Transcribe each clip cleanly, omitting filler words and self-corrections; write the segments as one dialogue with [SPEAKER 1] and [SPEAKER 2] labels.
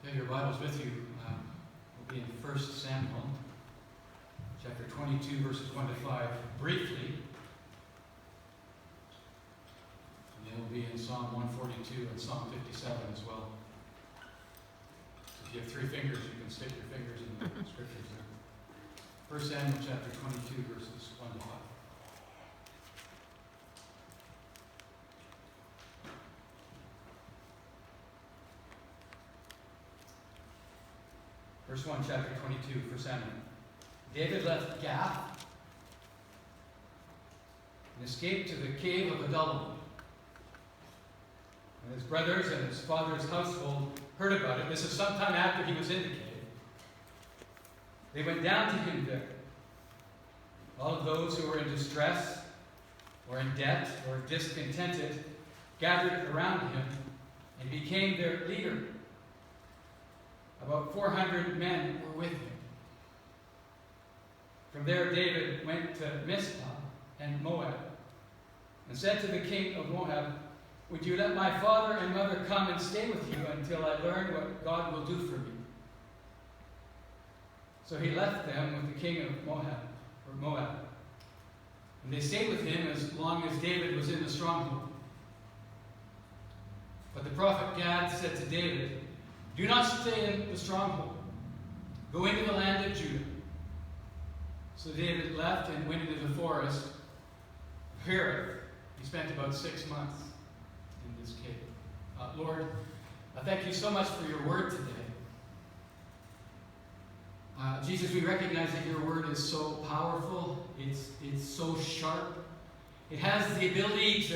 [SPEAKER 1] If you have your Bibles with you, we'll be in 1 Samuel, chapter 22, verses 1 to 5, briefly. And then we'll be in Psalm 142 and Psalm 57 as well. So if you have three fingers, you can stick your fingers in the scriptures there. 1 Samuel, chapter 22, verses 1 to 5. Verse 1, chapter 22, for Samuel. David left Gath and escaped to the cave of Adullam. And his brothers and his father's household heard about it. This is sometime after he was in the cave. They went down to him there. All of those who were in distress, or in debt, or discontented, gathered around him and became their leader. About 400 men were with him. From there David went to Mizpah and Moab, and said to the king of Moab, "Would you let my father and mother come and stay with you until I learn what God will do for me?" So he left them with the king of Moab. And they stayed with him as long as David was in the stronghold. But the prophet Gad said to David, "Do not stay in the stronghold. Go into the land of Judah." So David left and went into the forest of Hereth. He spent about 6 months in this cave. Lord, I thank you so much for your word today. Jesus, we recognize that your word is so powerful. It's so sharp. It has the ability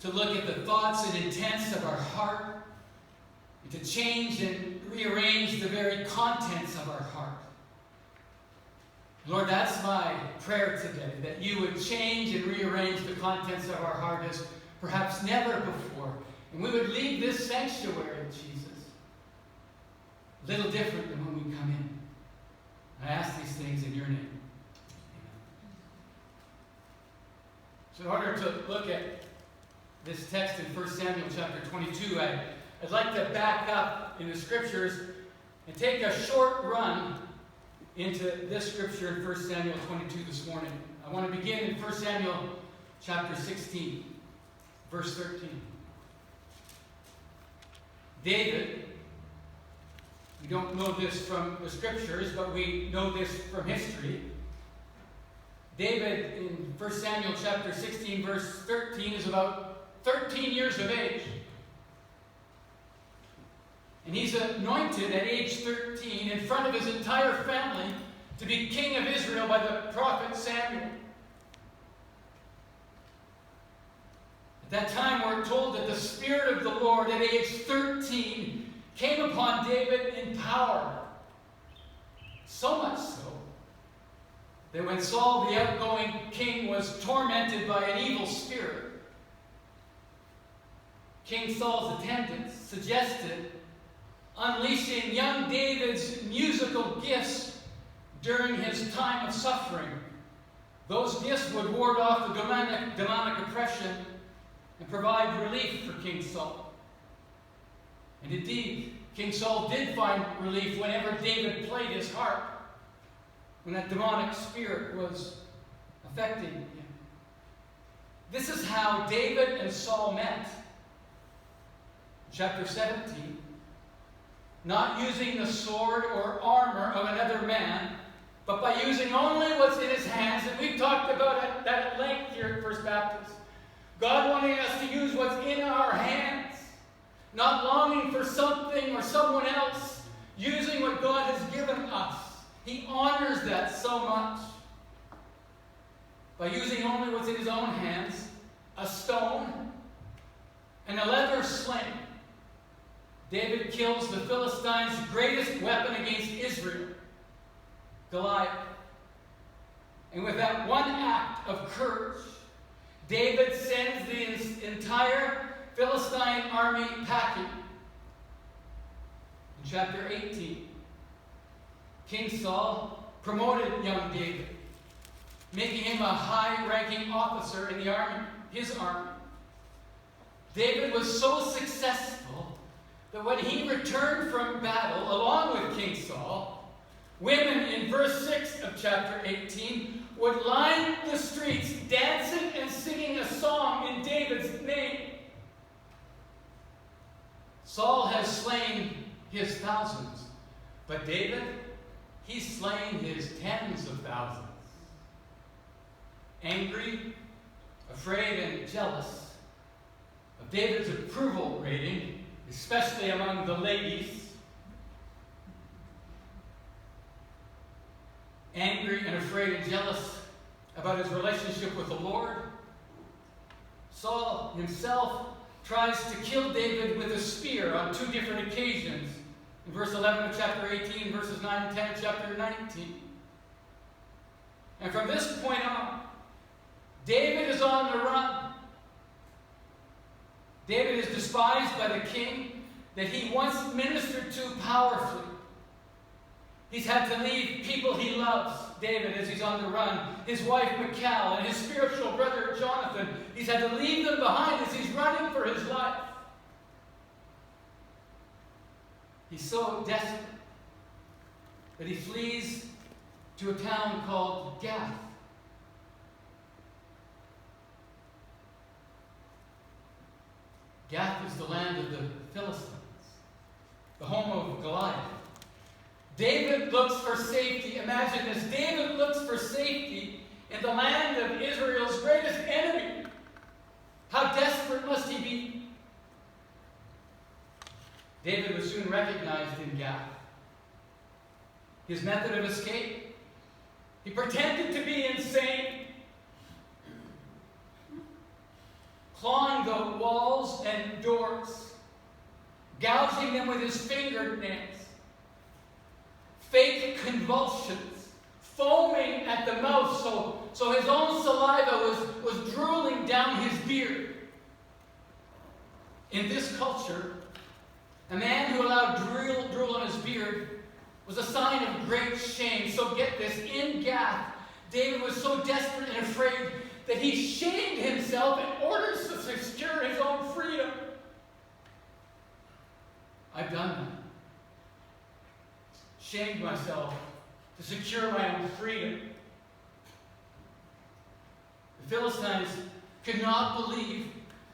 [SPEAKER 1] to look at the thoughts and intents of our heart, and to change and rearrange the very contents of our heart. Lord, that's my prayer today, that you would change and rearrange the contents of our heart as perhaps never before. And we would leave this sanctuary, Jesus, a little different than when we come in. I ask these things in your name. Amen. So in order to look at this text in 1 Samuel chapter 22, I'd like to back up in the scriptures and take a short run into this scripture in 1 Samuel 22 this morning. I want to begin in 1 Samuel chapter 16, verse 13. David, we don't know this from the scriptures, but we know this from history. David in 1 Samuel chapter 16, verse 13 is about 13 years of age. And he's anointed at age 13 in front of his entire family to be king of Israel by the prophet Samuel. At that time, we're told that the Spirit of the Lord at age 13 came upon David in power. So much so that when Saul, the outgoing king, was tormented by an evil spirit, King Saul's attendants suggested unleashing young David's musical gifts during his time of suffering. Those gifts would ward off the demonic oppression and provide relief for King Saul. And indeed, King Saul did find relief whenever David played his harp, when that demonic spirit was affecting him. This is how David and Saul met. Chapter 17. Not using the sword or armor of another man, but by using only what's in his hands. And we've talked about that at length here at First Baptist. God wanting us to use what's in our hands, not longing for something or someone else, using what God has given us. He honors that so much. By using only what's in his own hands, a stone and a leather sling, David kills the Philistines' greatest weapon against Israel, Goliath. And with that one act of courage, David sends the entire Philistine army packing. In chapter 18, King Saul promoted young David, making him a high-ranking officer in the army, his army. David was so successful that when he returned from battle, along with King Saul, women in verse 6 of chapter 18 would line the streets dancing and singing a song in David's name. Saul has slain his thousands, but David, he's slain his tens of thousands. Angry, afraid, and jealous of David's approval rating, especially among the ladies, angry and afraid and jealous about his relationship with the Lord, Saul himself tries to kill David with a spear on 2 different occasions. In verse 11 of chapter 18, verses 9 and 10 of chapter 19. And from this point on, David is on the run. David is despised by the king that he once ministered to powerfully. He's had to leave people he loves, David, as he's on the run. His wife, Michal, and his spiritual brother, Jonathan. He's had to leave them behind as he's running for his life. He's so desperate that he flees to a town called Gath. Gath is the land of the Philistines, the home of Goliath. David looks for safety. Imagine this. David looks for safety in the land of Israel's greatest enemy. How desperate must he be? David was soon recognized in Gath. His method of escape? He pretended to be insane, clawing the walls and doors, gouging them with his fingernails, fake convulsions, foaming at the mouth so his own saliva was drooling down his beard. In this culture, a man who allowed drool on his beard was a sign of great shame. So get this, in Gath, David was so desperate and afraid that he shamed himself in order to secure his own freedom. I've done that. Shamed myself to secure my own freedom. The Philistines could not believe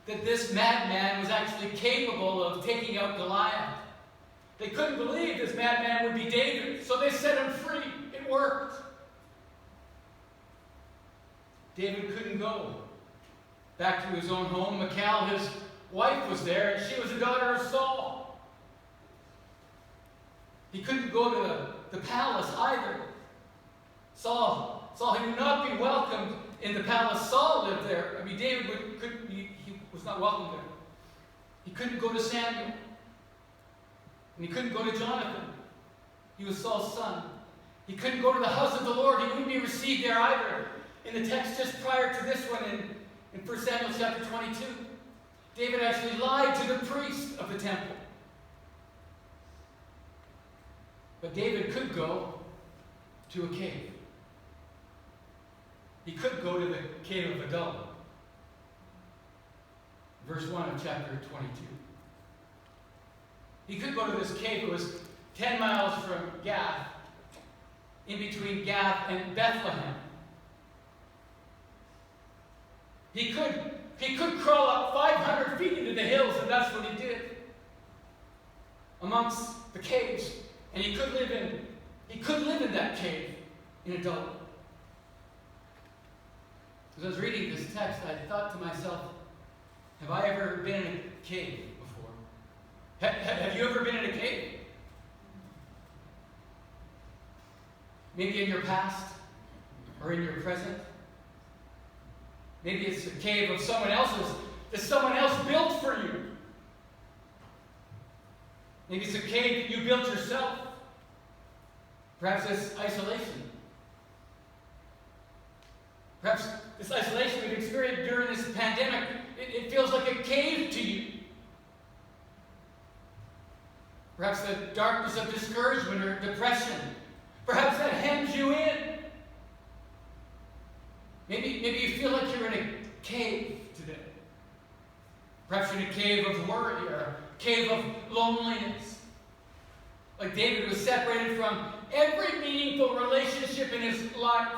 [SPEAKER 1] that this madman was actually capable of taking out Goliath. They couldn't believe this madman would be David, so they set him free. It worked. David couldn't go back to his own home. Michal, his wife, was there, and she was the daughter of Saul. He couldn't go to the palace either. Saul, he would not be welcomed in the palace. Saul lived there. I mean, David he was not welcome there. He couldn't go to Samuel. And he couldn't go to Jonathan. He was Saul's son. He couldn't go to the house of the Lord. He wouldn't be received there either. In the text just prior to this one in 1 Samuel chapter 22, David actually lied to the priest of the temple. But David could go to a cave. He could go to the cave of Adullam. Verse 1 of chapter 22. He could go to this cave. It was 10 miles from Gath, in between Gath and Bethlehem. He could crawl up 500 feet into the hills, and that's what he did. Amongst the caves. And he could live in that cave in Adullam. As I was reading this text, I thought to myself, have I ever been in a cave before? Have you ever been in a cave? Maybe in your past or in your present. Maybe it's a cave of someone else's that someone else built for you. Maybe it's a cave that you built yourself. Perhaps it's isolation. Perhaps this isolation we've experienced during this pandemic, it feels like a cave to you. Perhaps the darkness of discouragement or depression. Perhaps that hems you in. Maybe you feel like you're in a cave today. Perhaps you're in a cave of worry or a cave of loneliness. Like David was separated from every meaningful relationship in his life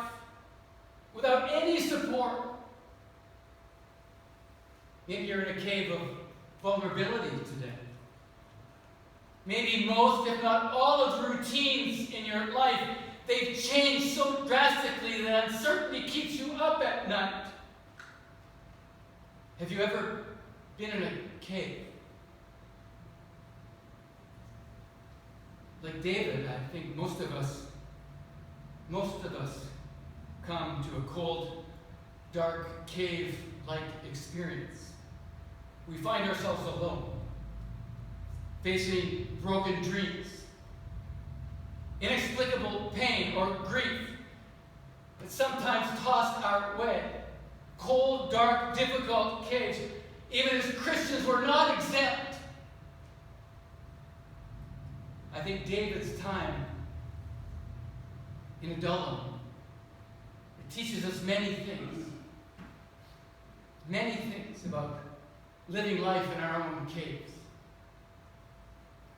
[SPEAKER 1] without any support. Maybe you're in a cave of vulnerability today. Maybe most, if not all, of the routines in your life, they've changed so drastically that uncertainty keeps you up at night. Have you ever been in a cave? Like David, I think most of us come to a cold, dark, cave-like experience. We find ourselves alone, facing broken dreams, inexplicable pain or grief that sometimes tossed our way. Cold, dark, difficult caves. Even as Christians, we're not exempt. I think David's time in Adullam, it teaches us many things about living life in our own caves,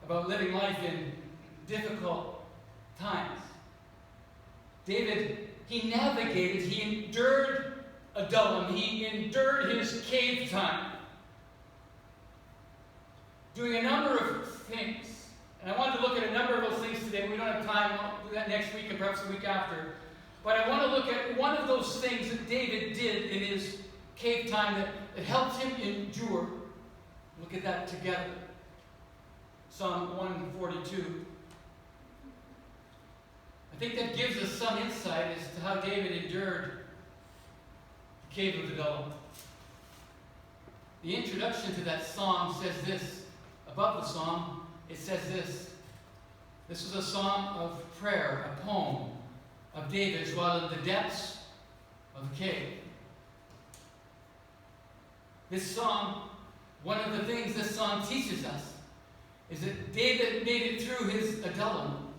[SPEAKER 1] about living life in difficult times. David, he navigated, he endured Adullam, he endured his cave time, doing a number of things. And I wanted to look at a number of those things today. We don't have time. I'll do that next week and perhaps the week after. But I want to look at one of those things that David did in his cave time that helped him endure. Look at that together. Psalm 142. I think that gives us some insight as to how David endured the cave of Adullam. The introduction to that psalm says this. Above the psalm, it says this. This is a psalm of prayer, a poem of David's while in the depths of the cave. This psalm, one of the things this psalm teaches us is that David made it through his Adullam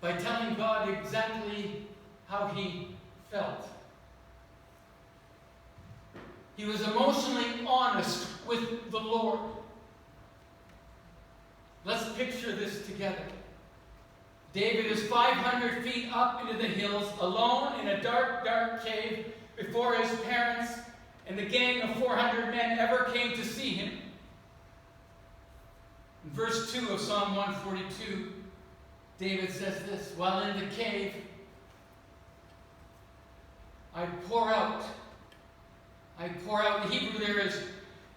[SPEAKER 1] by telling God exactly how he felt. He was emotionally honest with the Lord. Let's picture this together. David is 500 feet up into the hills, alone in a dark, dark cave before his parents and the gang of 400 men ever came to see him. In verse 2 of Psalm 142, David says this, while in the cave, I pour out. The Hebrew there is,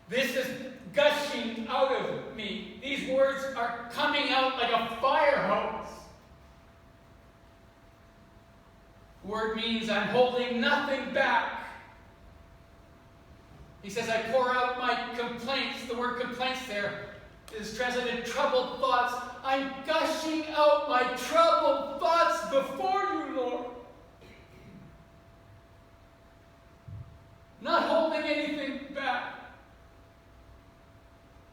[SPEAKER 1] this is gushing out of me. These words are coming out like a fire hose. The word means I'm holding nothing back. He says, I pour out my complaints. The word complaints there is translated troubled thoughts. I'm gushing out my troubled thoughts before you, Lord. Not holding anything back.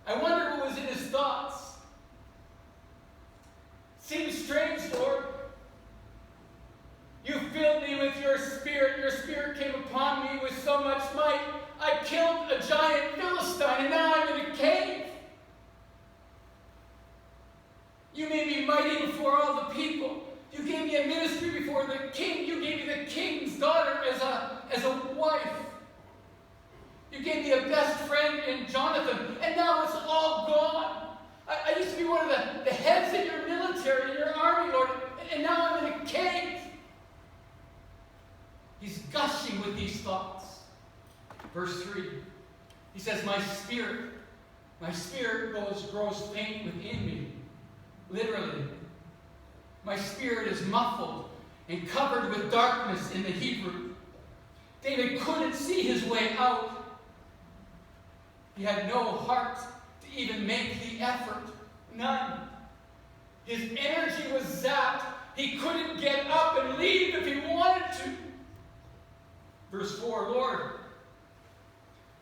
[SPEAKER 1] I wonder what was in his thoughts. Seems strange, Lord. You filled me with your Spirit. Your Spirit came upon me with so much might. I killed a giant Philistine, and now I'm in a cave. You made me mighty before all the people. You gave me a ministry before the king. You gave me the king's daughter as a wife. You gave me a best friend in Jonathan, and now it's all gone. I used to be one of the heads in your military, in your army, Lord, and now I'm in a cave. He's gushing with these thoughts. Verse 3, he says, my spirit grows faint within me. Literally, my spirit is muffled and covered with darkness in the Hebrew. David couldn't see his way out. He had no heart to even make the effort. None. His energy was zapped. He couldn't get up and leave if he wanted to. Verse 4, Lord,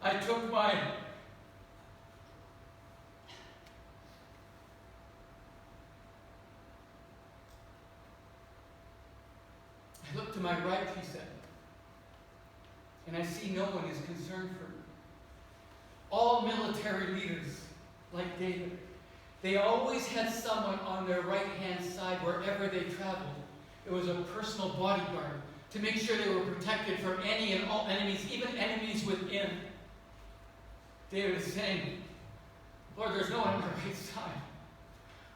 [SPEAKER 1] I looked to my right, he said, and I see no one is concerned for me. All military leaders, like David, they always had someone on their right-hand side wherever they traveled. It was a personal bodyguard to make sure they were protected from any and all enemies, even enemies within. David is saying, Lord, there's no one on my right side.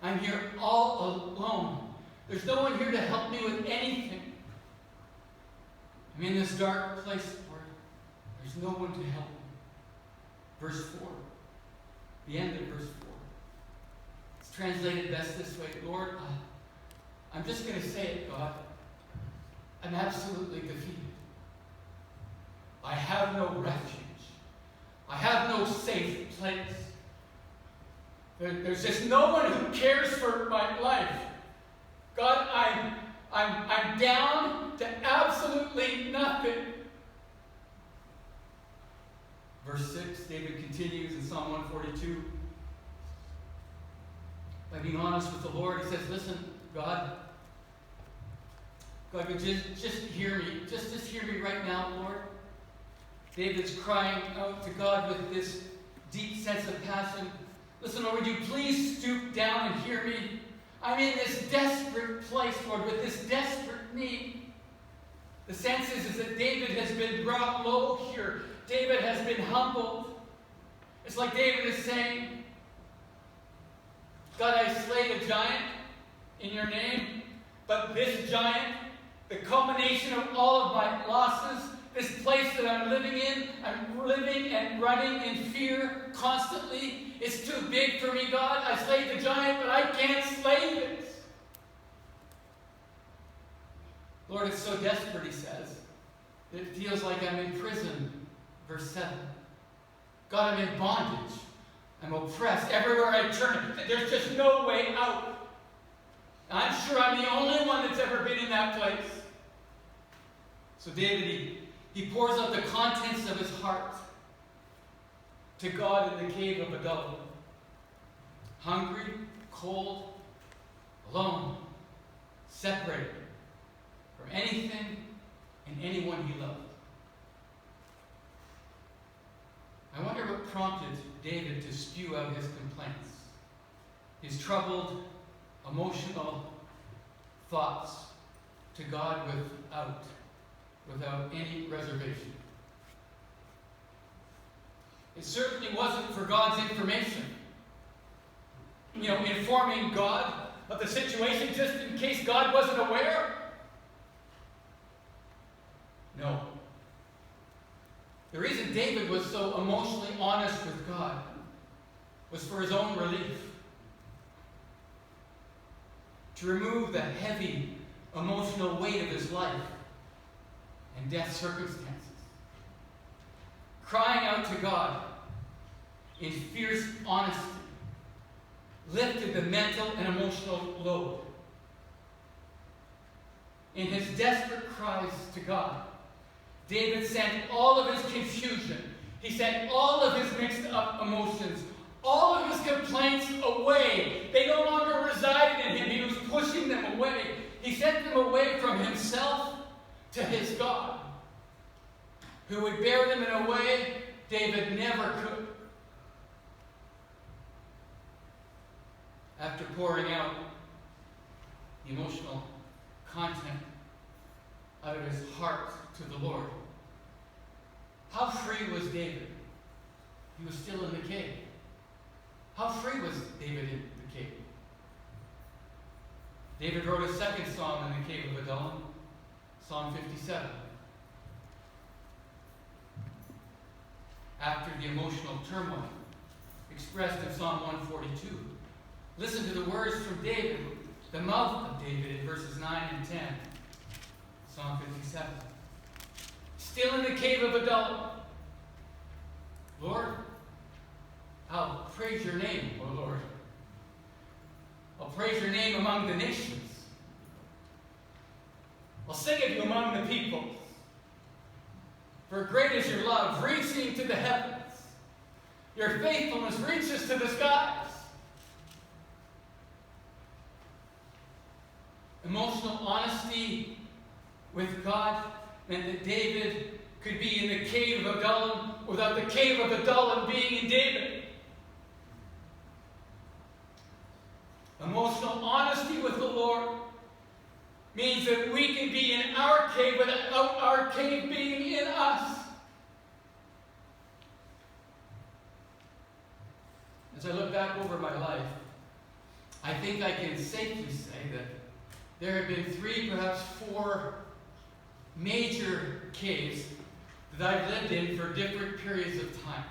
[SPEAKER 1] I'm here all alone. There's no one here to help me with anything. I'm in this dark place, Lord. There's no one to help me. Verse 4. The end of verse 4. It's translated best this way. Lord, I'm just going to say it, God. I'm absolutely defeated. I have no refuge. I have no safe place. There's just no one who cares for my life. God, I'm down to absolutely nothing. Verse 6, David continues in Psalm 142. By being honest with the Lord, he says, listen, God, just hear me. Just hear me right now, Lord. David's crying out to God with this deep sense of passion. Listen, Lord, would you please stoop down and hear me? I'm in this desperate place, Lord, with this desperate need. The sense is that David has been brought low here. David has been humbled. It's like David is saying, God, I slayed a giant in your name, but this giant, the culmination of all of my losses, this place that I'm living in, I'm living and running in fear constantly. It's too big for me, God. I slayed the giant, but I can't slay this. Lord, it's so desperate, he says, that it feels like I'm in prison. Verse 7. God, I'm in bondage. I'm oppressed. Everywhere I turn, there's just no way out. I'm sure I'm the only one that's ever been in that place. So David, he pours out the contents of his heart to God in the cave of Adullam. Hungry, cold, alone, separated from anything and anyone he loved. I wonder what prompted David to spew out his complaints, his troubled, emotional thoughts to God without any reservation. It certainly wasn't for God's information. Informing God of the situation just in case God wasn't aware. No. The reason David was so emotionally honest with God was for his own relief. To remove the heavy emotional weight of his life and death circumstances. Crying out to God in fierce honesty lifted the mental and emotional load. In his desperate cries to God, David sent all of his confusion. He sent all of his mixed up emotions, all of his complaints away. They no longer resided in him. He was pushing them away. He sent them away from himself to his God, who would bear them in a way David never could. After pouring out the emotional content out of his heart to the Lord, how free was David? He was still in the cave. How free was David in the cave? David wrote a second psalm in the cave of Adullam, Psalm 57. After the emotional turmoil expressed in Psalm 142. Listen to the words from David, the mouth of David in verses 9 and 10. Psalm 57. Still in the cave of Adullam. Lord, I'll praise your name, O Lord. I'll praise your name among the nations. I'll sing of you among the peoples. For great is your love, reaching to the heavens. Your faithfulness reaches to the skies. Emotional honesty with God meant that David could be in the cave of Adullam without the cave of Adullam being in David. Emotional honesty with the Lord means that we can be in our cave without our cave being in us. As I look back over my life, I think I can safely say that there have been 3, perhaps 4 major caves that I've lived in for different periods of time.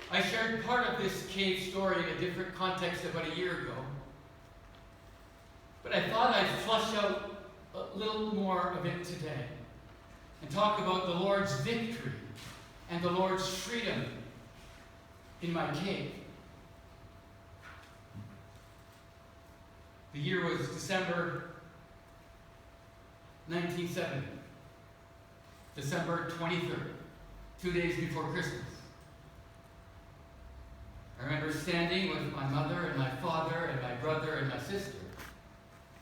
[SPEAKER 1] I shared part of this cave story in a different context about a year ago, but I thought I'd flush out a little more of it today and talk about the Lord's victory and the Lord's freedom in my cave. The year was December 1970. December 23rd, 2 days before Christmas. I remember standing with my mother and my father and my brother and my sister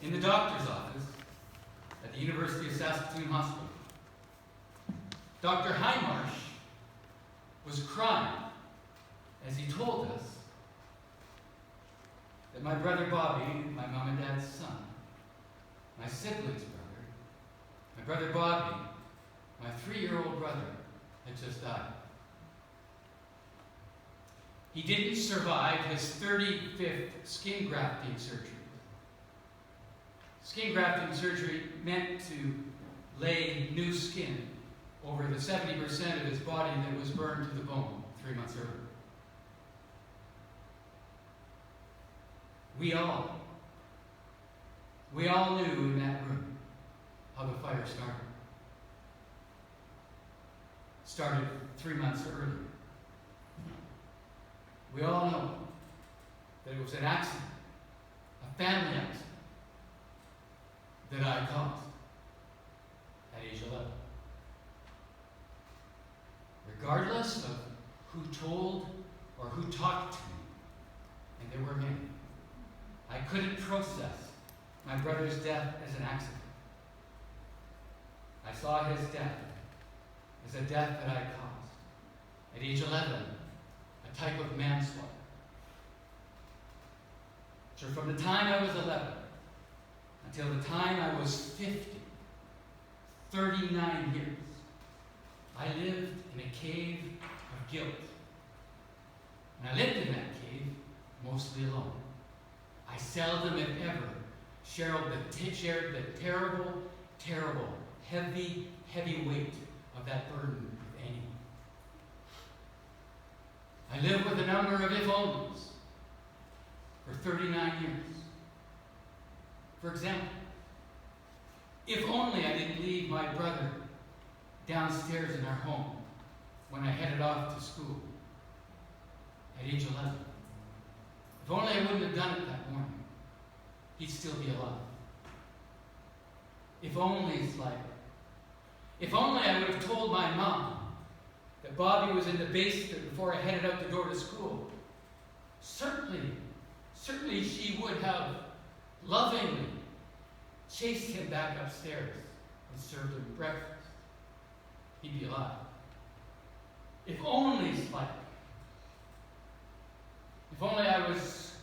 [SPEAKER 1] in the doctor's office at the University of Saskatoon Hospital. Dr. Highmarsh was crying as he told us that my brother Bobby, my mom and dad's son, my sibling's brother, my brother Bobby, my 3-year-old brother, had just died. He didn't survive his 35th skin grafting surgery. Skin grafting surgery meant to lay new skin over the 70% of his body that was burned to the bone 3 months earlier. We all knew in that room how the fire started. It started 3 months earlier. We all know that it was an accident, a family accident, that I caused at age 11. Regardless of who told or who talked to me, and there were many, I couldn't process my brother's death as an accident. I saw his death as a death that I caused. At age 11, a type of manslaughter. So from the time I was 11 until the time I was 50, 39 years, I lived in a cave of guilt. And I lived in that cave mostly alone. I seldom, if ever, shared the terrible, terrible, heavy, heavy weight of that burden with anyone. I lived with a number of if-onlys for 39 years. For example, if only I didn't leave my brother downstairs in our home when I headed off to school at age 11. If only I wouldn't have done it that morning, he'd still be alive. If only I would have told my mom that Bobby was in the basement before I headed out the door to school. Certainly she would have lovingly chased him back upstairs and served him breakfast. He'd be alive. If only I was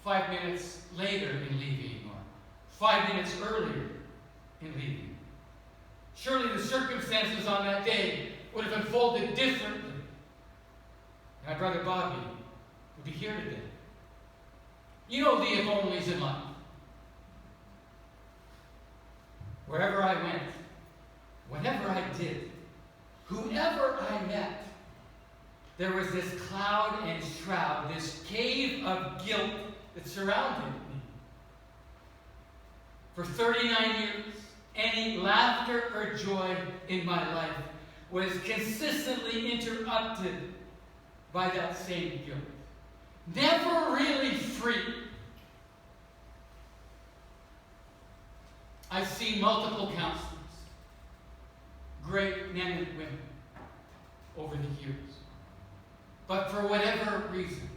[SPEAKER 1] 5 minutes later in leaving, or 5 minutes earlier in leaving. Surely the circumstances on that day would have unfolded differently. My brother Bobby would be here today. You know the if-onlys in life. Wherever I went, whatever I did, whoever I met, there was this cloud and shroud, this cave of guilt that surrounded me. For 39 years, any laughter or joy in my life was consistently interrupted by that same guilt. Never really free. I've seen multiple counselors, great men and women, over the years. But for whatever reason,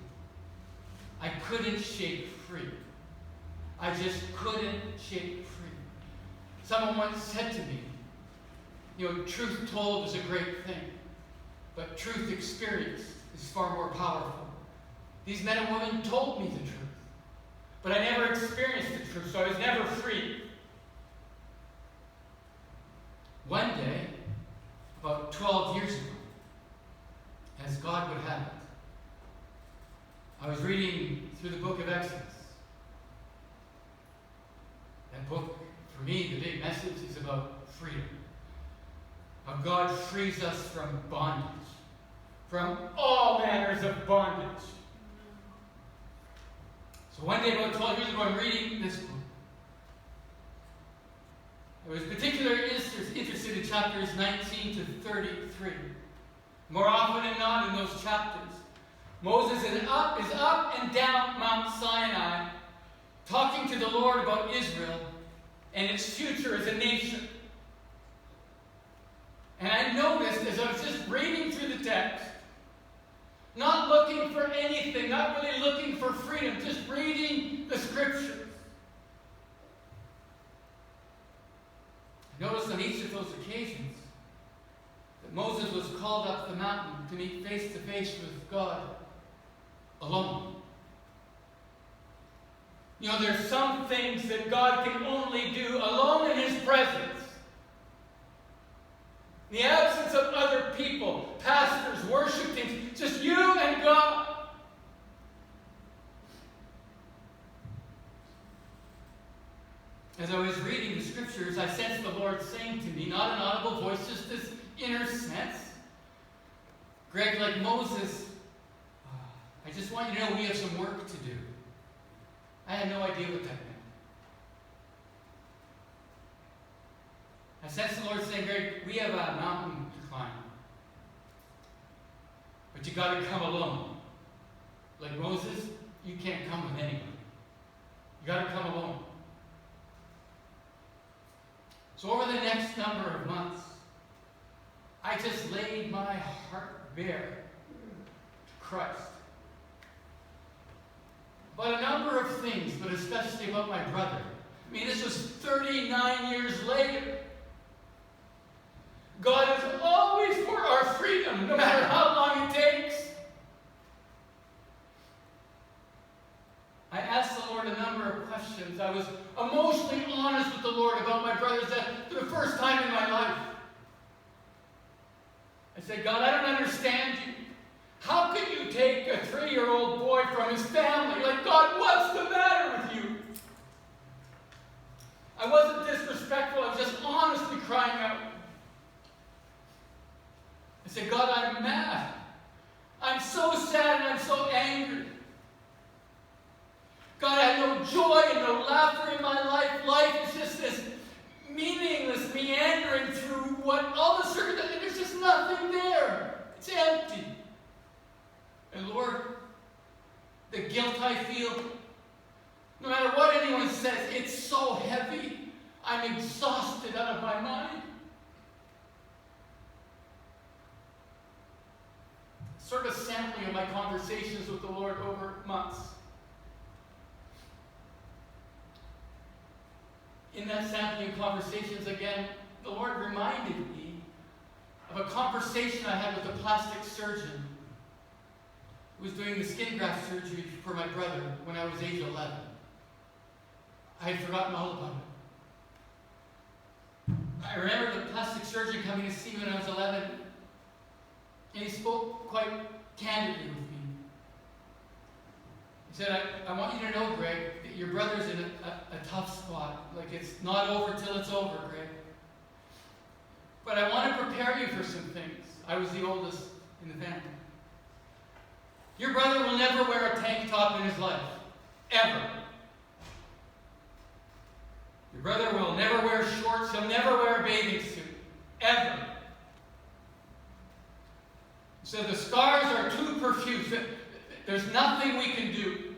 [SPEAKER 1] I couldn't shake free. I just couldn't shake free. Someone once said to me, Truth told is a great thing, but truth experienced is far more powerful. These men and women told me the truth, but I never experienced the truth, so I was never free. One day, about 12 years ago, as God would have it, I was reading through the book of Exodus. That book, for me, the big message is about freedom. How God frees us from bondage, from all manners of bondage. So one day, about 12 years ago, I'm reading this book. I was particularly interested in chapters 19 to 33. More often than not in those chapters, Moses is up and down Mount Sinai, talking to the Lord about Israel and its future as a nation. And I noticed as I was just reading through the text, not looking for anything, not really looking for freedom, just reading the scriptures. I noticed on each of those occasions that Moses was called up the mountain to meet face to face with God alone. There's some things that God can only do alone in His presence. In the absence of other people, pastors, worship teams, just you and God. As I was reading the scriptures, I sensed the Lord saying to me, not an audible voice, just this inner sense. Greg, like Moses, I just want you to know we have some work to do. I had no idea what that meant. I sensed the Lord saying, Greg, we have a mountain to climb. But you got to come alone. Like Moses, you can't come with anyone. You got to come alone. So over the next number of months, I just laid my heart bare to Christ. About a number of things, but especially about my brother. This was 39 years later. God is always for our freedom, no matter how long it takes. I asked the Lord a number of questions. I was emotionally honest with the Lord about my brother's death for the first time in my life. I said, God, I don't understand you. How could you take a 3-year-old boy from his family? Like, God, what's the matter with you? I wasn't disrespectful. I was just honestly crying out. I said, God, I'm mad. I'm so sad and I'm so angry. God, I have no joy and no laughter in my life. Life is just this meaningless meandering through all the circumstances. There's just nothing there. It's empty. And Lord, the guilt I feel, no matter what anyone says, it's so heavy. I'm exhausted out of my mind. Sort of sampling of my conversations with the Lord over months. In that sampling of conversations, again, the Lord reminded me of a conversation I had with a plastic surgeon who was doing the skin graft surgery for my brother when I was age 11. I had forgotten all about it. I remember the plastic surgeon coming to see me when I was 11, and he spoke quite candidly with me. He said, I want you to know, Greg, that your brother's in a tough spot. Like, it's not over till it's over, Greg. But I want to prepare you for some things. I was the oldest in the family. Your brother will never wear a tank top in his life. Ever. Your brother will never wear shorts. He'll never wear a bathing suit. Ever. So the scars are too profuse. There's nothing we can do.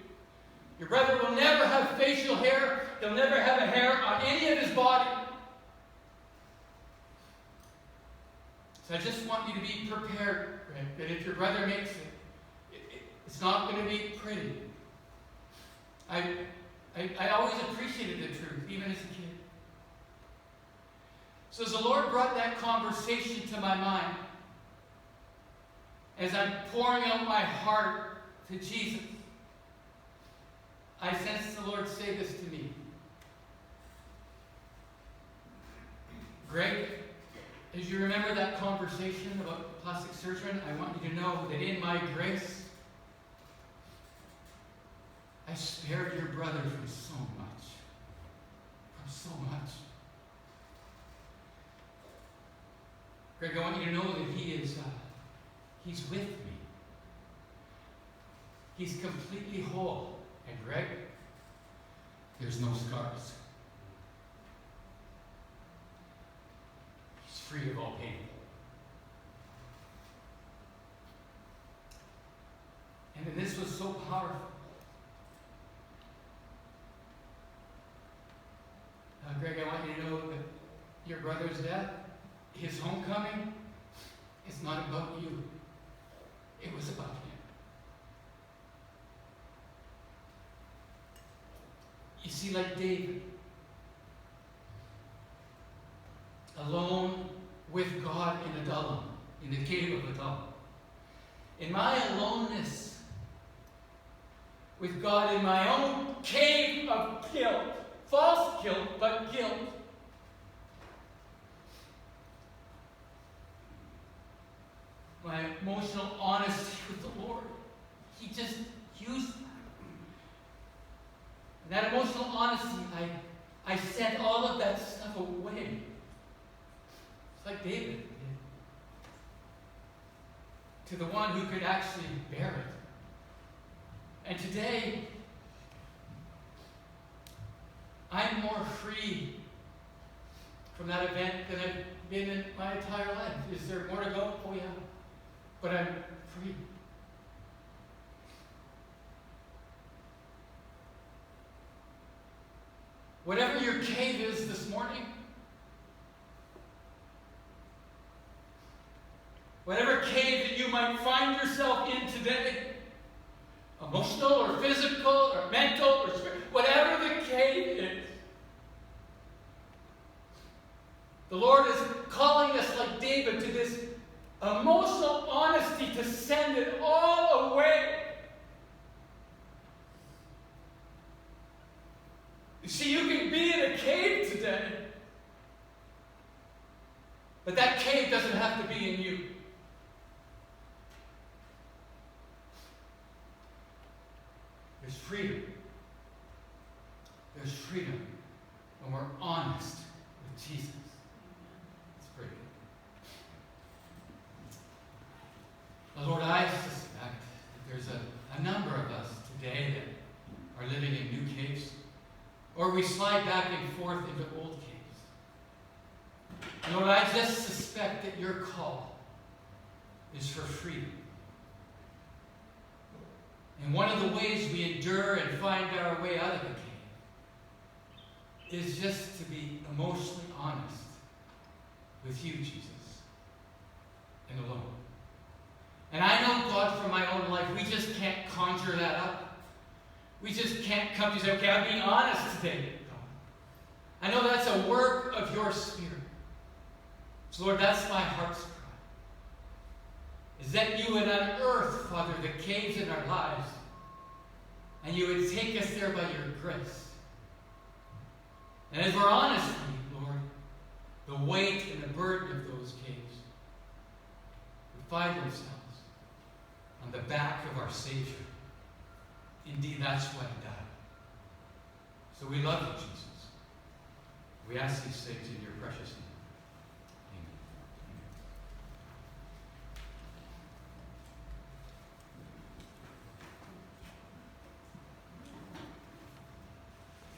[SPEAKER 1] Your brother will never have facial hair. He'll never have a hair on any of his body. So I just want you to be prepared, Greg, that if your brother makes it, it's not going to be pretty. I always appreciated the truth, even as a kid. So as the Lord brought that conversation to my mind, as I'm pouring out my heart to Jesus, I sensed the Lord say this to me. Greg, as you remember that conversation about plastic surgery, I want you to know that in my grace, I spared your brother from so much. From so much. Greg, I want you to know that he's with me. He's completely whole. And Greg, there's no scars. He's free of all pain. And then this was so powerful. Greg, I want you to know that your brother's death, his homecoming, is not about you. It was about him. You see, like David, alone with God in Adullam, in the cave of Adullam. In my aloneness with God in my own cave of guilt, false guilt, but guilt. My emotional honesty with the Lord, He just used that. And that emotional honesty, I sent all of that stuff away. It's like David did. To the one who could actually bear it. And today, I'm more free from that event than I've been in my entire life. Is there more to go? Oh yeah. But I'm free. Whatever your cave is this morning, whatever cave that you might find yourself in today, emotional or physical or mental or spiritual, whatever the cave is, the Lord is calling us like David to this emotional honesty to send it all away. You see, you can be in a cave today, but that cave doesn't have to be in you. There's freedom. There's freedom when we're honest with Jesus. Let's pray. Well, Lord, I suspect that there's a number of us today that are living in new caves, or we slide back and forth into old caves. And Lord, I just suspect that your call is for freedom. And one of the ways we endure and find our way out of the cave is just to be emotionally honest with you, Jesus, and alone. And I know, God, from my own life, we just can't conjure that up. We just can't come to say, okay, I'm being honest today, God. I know that's a work of your Spirit. So, Lord, that's my heart's cry. Is that you would unearth, Father, the caves in our lives, and you would take us there by your grace. And as we're honest with you, Lord, the weight and the burden of those caves would find themselves on the back of our Savior. Indeed, that's why he died. So we love you, Jesus. We ask these things in your precious name.